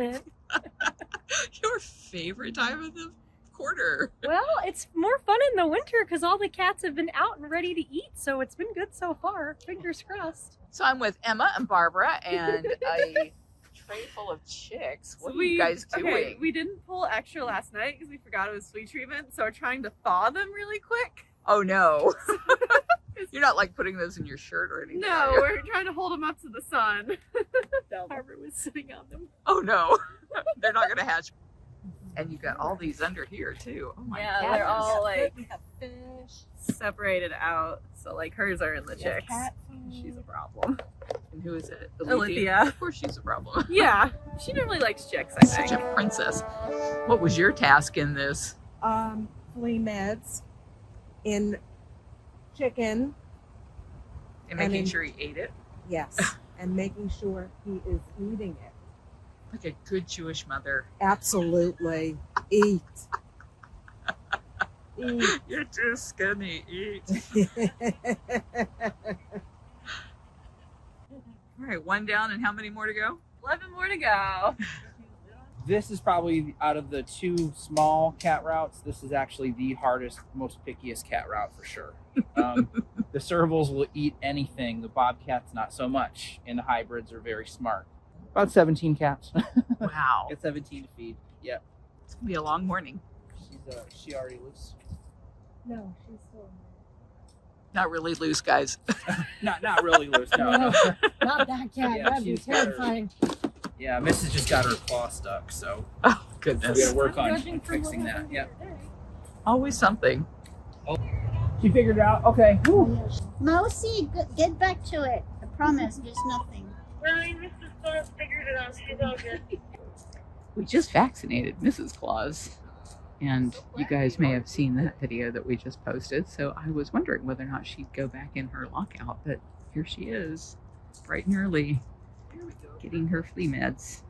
excitement. Your favorite time of the quarter. Well, it's more fun in the winter because all the cats have been out and ready to eat, so it's been good so far. Fingers crossed. So I'm with Emma and Barbara and a tray full of chicks. What are you guys doing? Okay, we didn't pull extra last night because we forgot it was flea treatment, so we're trying to thaw them really quick. Oh no. You're not like putting those in your shirt or anything. No, we're trying to hold them up to the sun. Barbara was sitting on them. Oh no. They're not gonna hatch. And you got all these under here too. Oh my Yeah, goodness. they're all like We have fish. separated out. So like hers are in the We have chicks. cat food. She's a problem. And who is it? Olivia. Of course she's a problem. Yeah, she normally likes chicks, I think. Such a princess. What was your task in this? Flea meds in chicken, And making in- sure he ate it? yes, and making sure he is eating it. Like a good Jewish mother. Absolutely. Eat. Eat. You're too skinny. Eat. All right, one down and how many more to go? 11 more to go. This is probably out of the 2 small cat routes. This is actually the hardest, most pickiest cat route for sure. The servals will eat anything. The bobcats, not so much. And the hybrids are very smart. About 17 cats. Wow. Got 17 to feed. Yep. It's going to be a long morning. She already loose. No, she's still. Not really loose, guys. Not really loose. No. Not that cat. Yeah, That'd be she's got her- terrifying. Yeah, Mrs. just got her claw stuck, so Oh, we goodness. gotta work on Judging from fixing what that. happened Yep. the other day. Always something. She figured it out. Okay. Whew. Mousy, get back to it. I promise, there's nothing. We just vaccinated Mrs. Claus. And you guys may have seen that video that we just posted. So I was wondering whether or not she'd go back in her lockout. But here she is, bright and early, Here we go. getting her flea meds.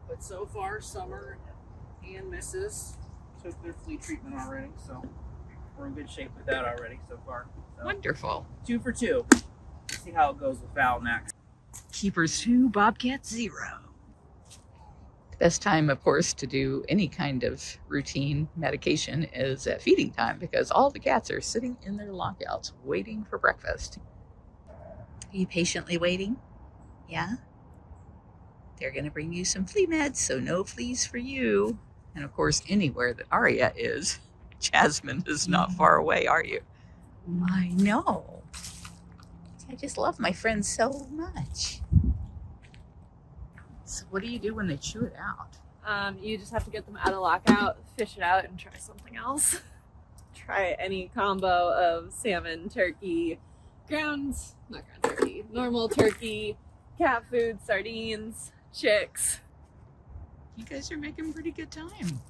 But so far, Summer and Mrs. took their flea treatment already, so we're in good shape with that already so far. So, Wonderful. 2 for 2. Let's see how it goes with Val next. Keepers 2, Bobcat 0. Best time, of course, to do any kind of routine medication is at feeding time because all the cats are sitting in their lockouts waiting for breakfast. Are you patiently waiting? Yeah? They're going to bring you some flea meds, so no fleas for you. And of course, anywhere that Aria is, Jasmine is not far away, are you? I know. I just love my friends so much. So what do you do when they chew it out? You just have to get them out of lockout, fish it out, and try something else. Try any combo of salmon, turkey, not ground turkey, normal turkey, cat food, sardines, chicks. You guys are making pretty good time.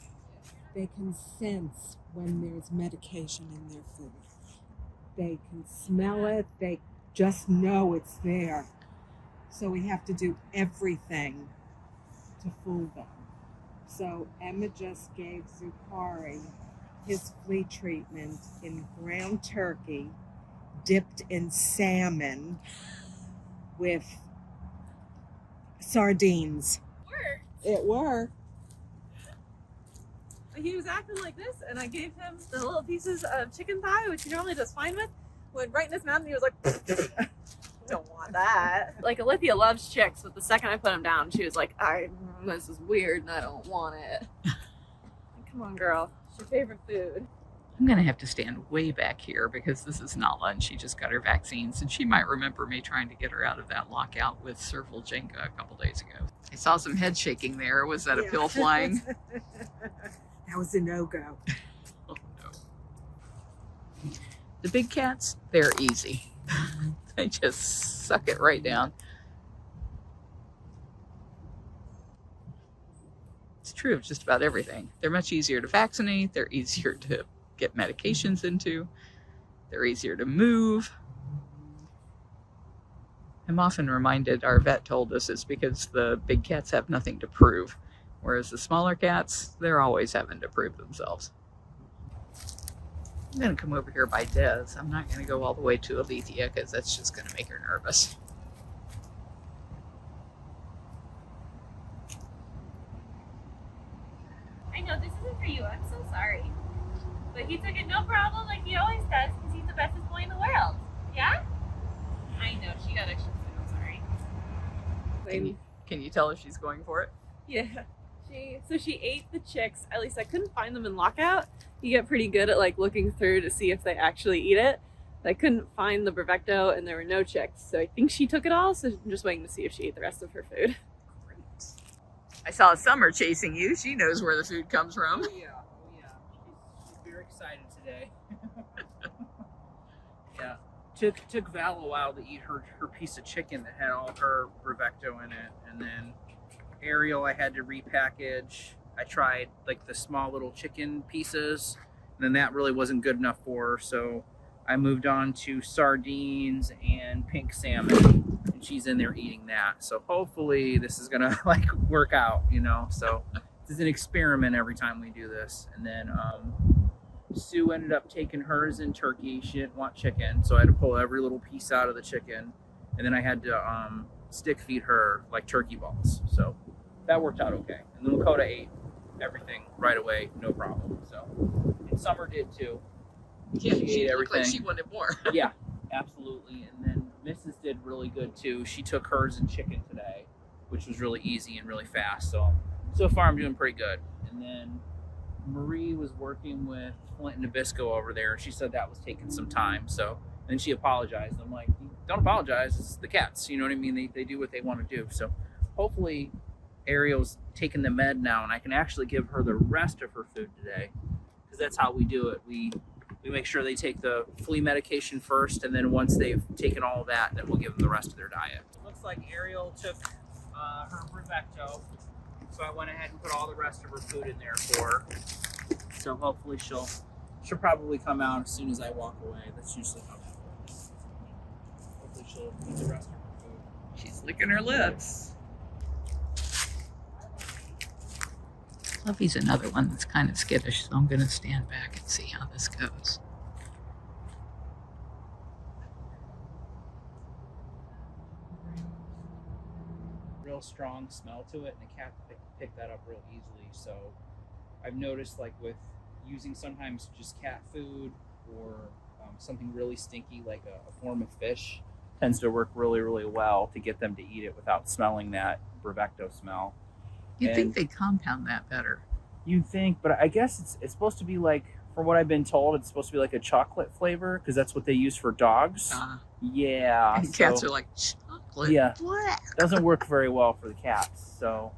They can sense when there's medication in their food. They can smell it. They just know it's there. So we have to do everything to fool them. So Emma just gave Zukari his flea treatment in ground turkey, dipped in salmon with sardines. It worked. He was acting like this, and I gave him the little pieces of chicken thigh, which he normally does fine with. Went right in his mouth, and he was like, "Don't want that." Like Olivia loves chicks, but the second I put him down, she was like, "This is weird, and I don't want it." Come on, girl, it's your favorite food. I'm going to have to stand way back here because this is Nala and she just got her vaccines and she might remember me trying to get her out of that lockout with Serval Jenga a couple days ago. I saw some head shaking there. Was that a pill flying? That was a no-go. Oh no. The big cats, they're easy. They just suck it right down. It's true of just about everything. They're much easier to vaccinate. They're easier to get medications into. They're easier to move. I'm often reminded, our vet told us, it's because the big cats have nothing to prove, whereas the smaller cats, they're always having to prove themselves. I'm going to come over here by Des. I'm not going to go all the way to Alethea because that's just going to make her nervous. know, this isn't for you. I'm so sorry. But he took it no problem like he always does because he's the bestest boy in the world. Yeah? I know, she got extra food. I'm sorry. Can you tell if she's going for it? Yeah. She ate the chicks. At least I couldn't find them in lockout. You get pretty good at like looking through to see if they actually eat it. I couldn't find the Bravecto and there were no chicks. So I think she took it all. So I'm just waiting to see if she ate the rest of her food. Great. I saw Summer chasing you. She knows where the food comes from. Oh yeah, she's very excited today. Yeah, took Val a while to eat her piece of chicken that had all her Bravecto in it, and then Ariel I had to repackage. I tried like the small little chicken pieces, and then that really wasn't good enough for her, so I moved on to sardines and pink salmon, and she's in there eating that. So hopefully this is gonna like work out, you know. So this is an experiment every time we do this. And then Sue ended up taking hers in turkey. She didn't want chicken, so I had to pull every little piece out of the chicken, and then I had to stick feed her like turkey balls. So that worked out okay. And then Lakota ate everything right away, no problem. So, and Summer did too. Yeah, she ate looked like everything. she wanted more. Yeah, absolutely. And then Mrs. did really good too. She took hers in chicken today, which was really easy and really fast. So far I'm doing pretty good. And then Marie was working with Flint and Nabisco over there, and she said that was taking some time. So then she apologized. I'm like, don't apologize. It's the cats. You know what I mean? They do what they want to do. So hopefully Ariel's taking the med now, and I can actually give her the rest of her food today, because that's how we do it. We make sure they take the flea medication first, and then once they've taken all of that, then we'll give them the rest of their diet. It looks like Ariel took her Bravecto, so I went ahead and put all the rest of her food in there for her. So hopefully she'll probably come out as soon as I walk away. That's usually how that works. Hopefully she'll eat the rest of her food. She's licking her lips. Fluffy's another one that's kind of skittish, so I'm going to stand back and see how this goes. Real strong smell to it, and a cat pick that up real easily. So I've noticed, like with using sometimes just cat food or something really stinky like a form of fish, tends to work really, really well to get them to eat it without smelling that Bravecto smell. You'd think they compound that better. You'd think, but I guess it's supposed to be like, from what I've been told, it's supposed to be like a chocolate flavor, because that's what they use for dogs. Yeah. And cats are like, chocolate? Yeah. What? Doesn't work very well for the cats. So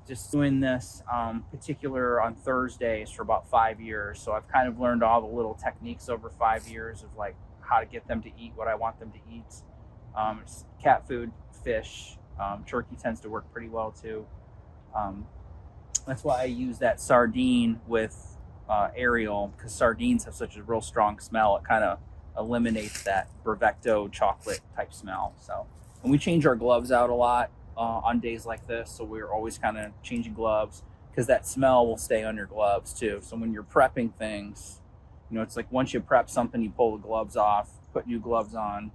just doing this particular on Thursdays for about 5 years. So I've kind of learned all the little techniques over 5 years of like how to get them to eat what I want them to eat. It's cat food, fish, turkey tends to work pretty well too. That's why I use that sardine with Ariel, because sardines have such a real strong smell. It kind of eliminates that Bravecto chocolate type smell. So, and we change our gloves out a lot on days like this. So we're always kind of changing gloves, because that smell will stay on your gloves too. So when you're prepping things, you know, it's like once you prep something, you pull the gloves off, put new gloves on,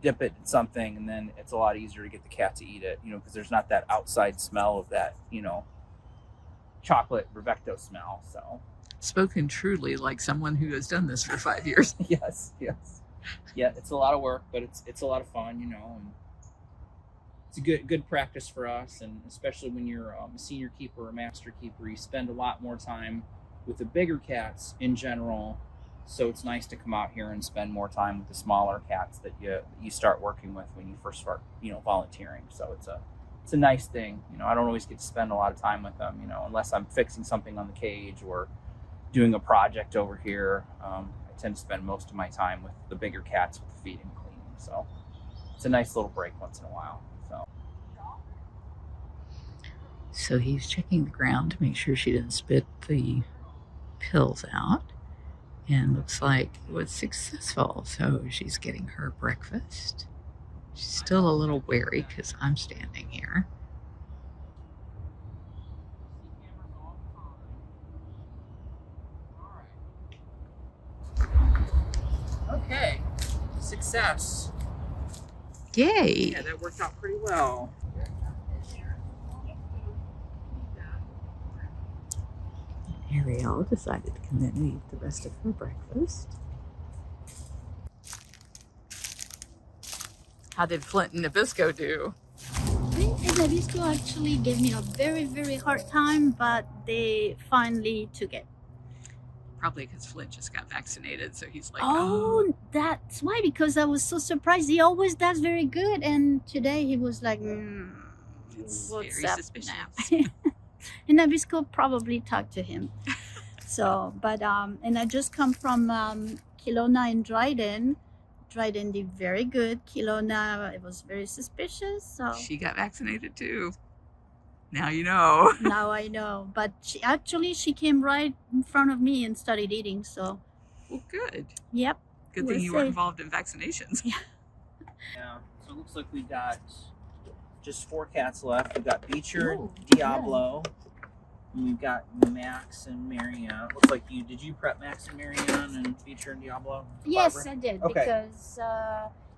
dip it in something, and then it's a lot easier to get the cat to eat it, you know, because there's not that outside smell of that, you know, chocolate Bravecto smell. So Spoken truly like someone who has done this for 5 years. yes. Yeah, it's a lot of work, but it's a lot of fun, you know, and it's a good practice for us. And especially when you're a senior keeper or master keeper, you spend a lot more time with the bigger cats in general. So it's nice to come out here and spend more time with the smaller cats that you start working with when you first start, you know, volunteering. So it's a nice thing. You know, I don't always get to spend a lot of time with them, you know, unless I'm fixing something on the cage or doing a project over here. I tend to spend most of my time with the bigger cats with the feeding and cleaning. So it's a nice little break once in a while. So he's checking the ground to make sure she didn't spit the pills out. And looks like it was successful. So she's getting her breakfast. She's still a little wary because I'm standing here. Okay, success. Yay! Yeah, that worked out pretty well. Ariel decided to come in and eat the rest of her breakfast. How did Flint and Nabisco do? Bravecto actually gave me a very, very hard time, but they finally took it. Probably because Flint just got vaccinated, so he's like, Oh, that's why, because I was so surprised. He always does very good, and today he was like, it's what's very up suspicious. now? And Nabisco probably talked to him. So, but, and I just come from Kelowna and Dryden. Dryden did very good. Kelowna, it was very suspicious, so. She got vaccinated too. Now you know. Now I know. But she came right in front of me and started eating, so. Well, good. Yep. Good We're thing you were safe. involved in vaccinations. Yeah. So it looks like we got just 4 cats left. We've got Beecher, Ooh, Diablo, and we've got Max and Marianne. Looks like did you prep Max and Marianne and Beecher and Diablo? Yes, Barbara? I did. Okay. Because,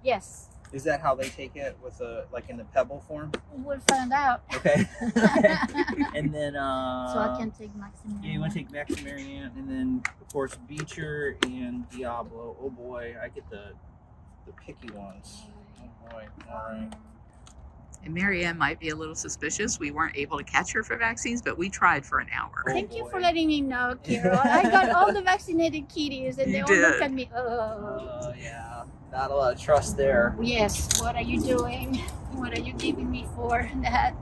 yes, Is that how they take it with like in the pebble form? we'll find out. Okay. And then So I can take Maximilian. yeah, you want to take Max and Marianne, and then of course Beecher and Diablo. Oh boy, I get the picky ones. Oh boy. All right. And Marianne might be a little suspicious. We weren't able to catch her for vaccines, but we tried for an hour. Oh, Thank you boy. for letting me know, Kira. I got all the vaccinated kitties, and You they all did. look at me. Oh, Yeah, not a lot of trust there. yes. What are you doing? What are you giving me for that?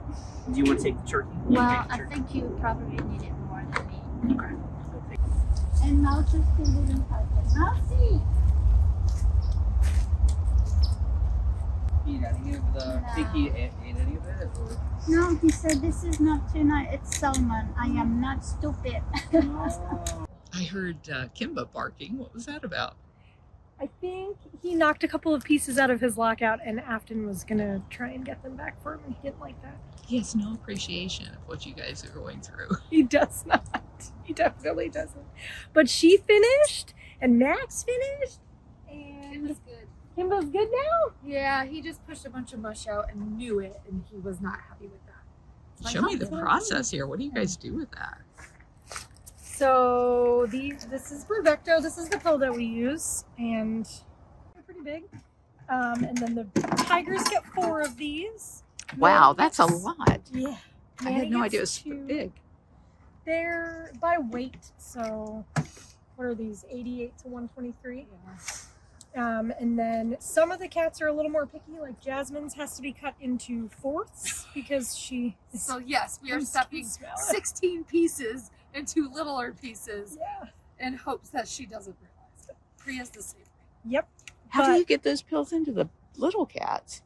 Do you want to take the turkey? Well, I think you probably need it more than me. Okay. And Mouse is still living perfect. Mousy! Eat any of the? No. Think he ate any of it? Or? No, he said this is not tuna, it's salmon. I am not stupid. Oh. I heard Kimba barking. What was that about? I think he knocked a couple of pieces out of his lockout, and Afton was gonna try and get them back for him, and he didn't like that. He has no appreciation of what you guys are going through. He does not. He definitely doesn't. But she finished, and Max finished, and good. Kimbo's good now. Yeah, he just pushed a bunch of mush out and knew it, and he was not happy with that. Show me the process here. What do you guys do with that? So this is Bravecto. This is the pill that we use, and they're pretty big. And then the tigers get 4 of these. Wow, Manny that's a gets- lot. Yeah. I had Manny no gets idea it was 2. big. They're by weight, so what are these? 88 to 123. And then some of the cats are a little more picky, like Jasmine's has to be cut into 4ths because she is So yes, we are Can stuffing smell it. 16 pieces into littler pieces yeah. in hopes that she doesn't realize it. Priya's the same way. Yep. How do But- you get those pills into the little cats?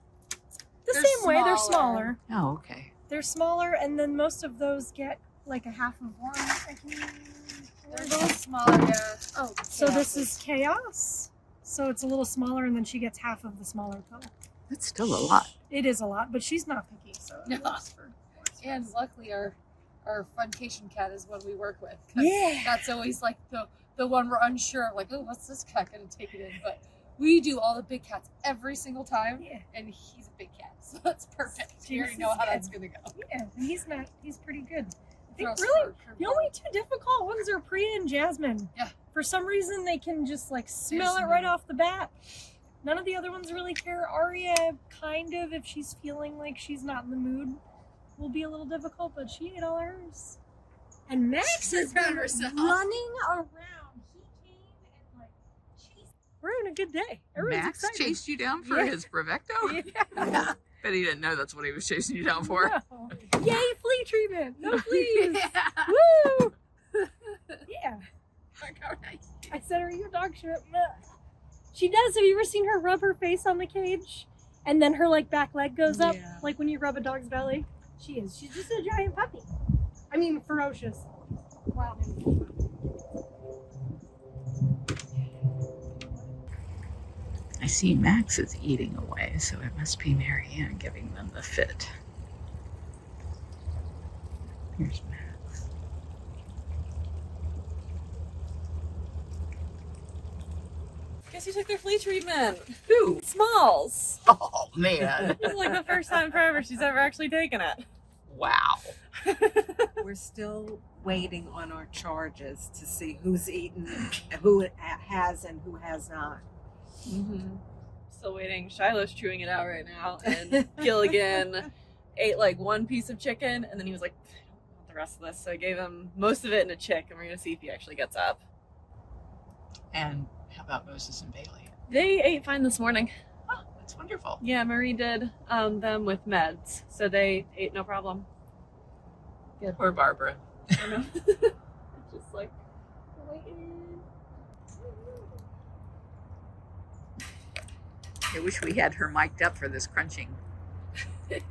The They're same way, they're smaller. smaller. Oh, okay. They're smaller, and then most of those get like a half of one. I can They're both smaller, yeah. Oh, So this is Chaos. So it's a little smaller, and then she gets half of the smaller pill. That's still a lot. It is a lot, but she's not picky, so it Yeah. works for And luckily our funcation cat is one we work with. 'Cause Yeah. That's always like the one we're unsure of, like, oh, what's this cat gonna take it in? But we do all the big cats every single time, Yeah. and he's a big cat, so that's perfect. We already Jesus know how is that's gonna go. Yeah, and he's pretty good. I think Throws really for the only 2 difficult ones are Priya and Jasmine. Yeah. For some reason, they can just like smell it smell right it. off the bat. None of the other ones really care. Arya, kind of, if she's feeling like she's not in the mood, will be a little difficult, but she ate all hers. And Max She's has proud been of herself. running around. He came and like chased. We're having a good day. Everyone's Max excited. chased you down for Yeah. his Bravecto? Yeah. Bet he didn't know that's what he was chasing you down for. No. Yay, flea treatment! No fleas! Yeah. Woo! Yeah. I said, are you a dog shit? She does. Have you ever seen her rub her face on the cage? And then her like back leg goes up, Yeah. like when you rub a dog's belly? She is. She's just a giant puppy. I mean, ferocious. Wow. I see Max is eating away, so it must be Marianne giving them the fit. Here's Max. Guess who took their flea treatment? Who? Smalls. Oh, man. This is like the first time forever she's ever actually taken it. Wow. we're still waiting on our charges to see who's eaten, who has and who has not. Mm-hmm. Still waiting. Shiloh's chewing it out right now, and Gilligan ate like one piece of chicken, and then he was like, I don't want the rest of this. So I gave him most of it in a chick, and we're gonna see if he actually gets up. And how about Moses and Bailey? They ate fine this morning. Oh, that's wonderful. Yeah, Marie did them with meds, so they ate no problem. Good. Poor Barbara. I know. Just like waiting. I wish we had her mic'd up for this crunching. Got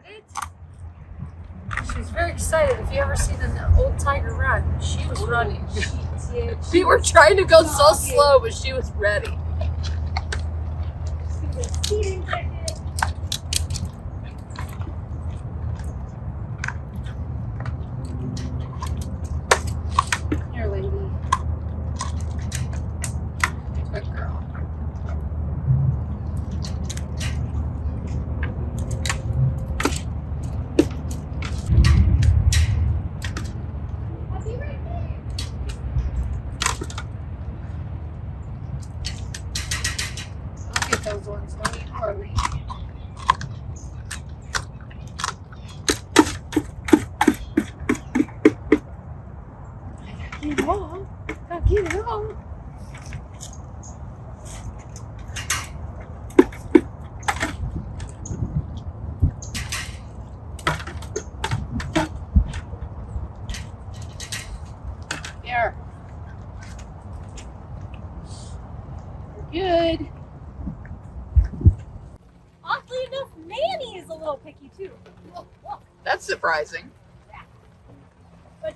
it? She was very excited. If you ever seen an old tiger run, she was running. She did. We were trying to go so slow, but she was ready. Here, lady. Good girl. I'll be right back. I'll get those ones. Don't eat hardly. Get it all. Gotta get it all. There. We're good. Oddly enough, Manny is a little picky too. That's surprising. But